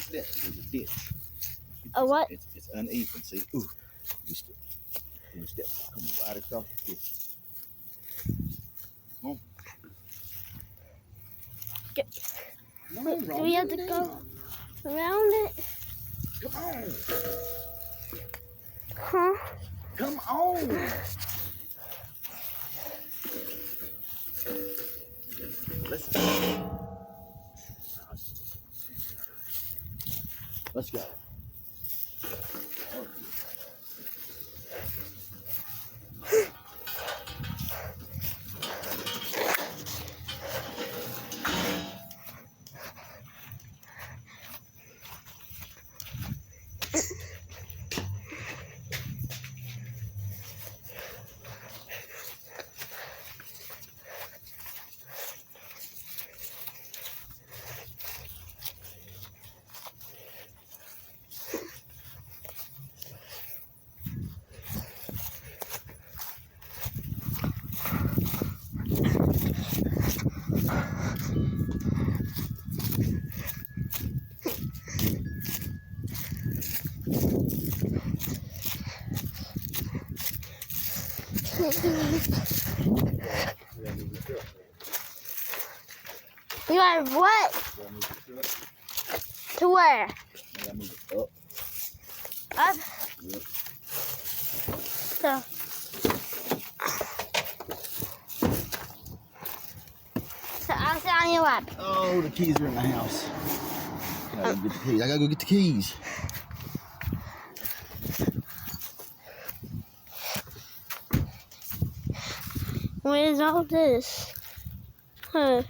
step to the ditch. A what? It's uneven. See, ooh, you step. Come right across the ditch. Come on. Do we have to go around it? Come on. Huh? Come on. Let's go. You got what? To where? Up. Up? Yep. So. So I'll sit on your lap. Oh, the keys are in the house. I gotta go get the keys. I gotta go get the keys. What is all this? Huh.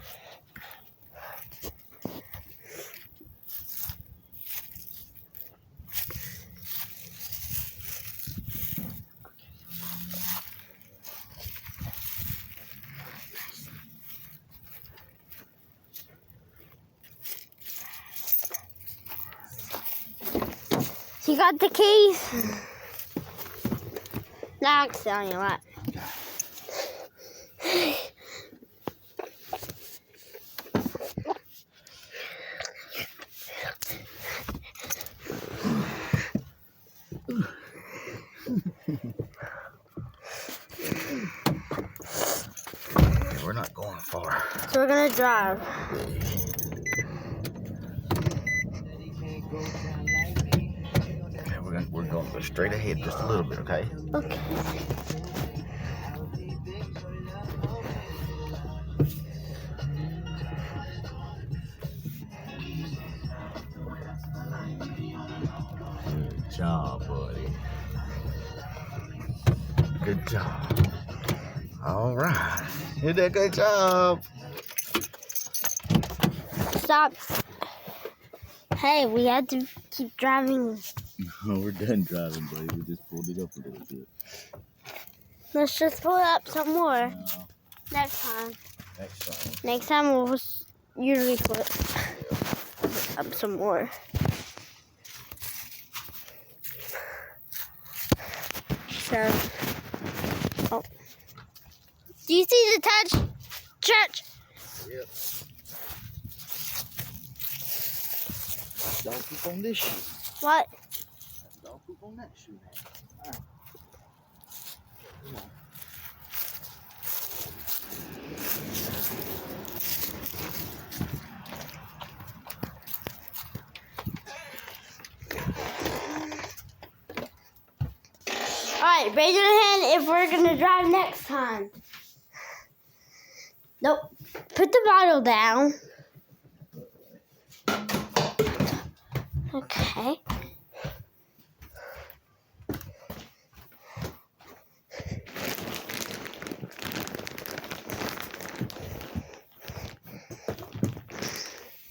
You got the keys? Now I can sit on your lap. We're not going far. So we're gonna drive. Okay, we're going to go straight ahead just a little bit, okay? Okay. Good job, buddy. Good job. All right. You did a good job. Stop. Hey, we had to keep driving. No, we're done driving, buddy. We just pulled it up a little bit. Let's just pull it up some more. No, Next time. next time. Next time we'll usually pull it up some more. So, oh. Do you see the touch? Yep. Dog poop on this shoe. What? Dog poop on that shoe. All right. Come on. Alright, raise your hand if we're gonna drive next time. Nope. Put the bottle down. Okay.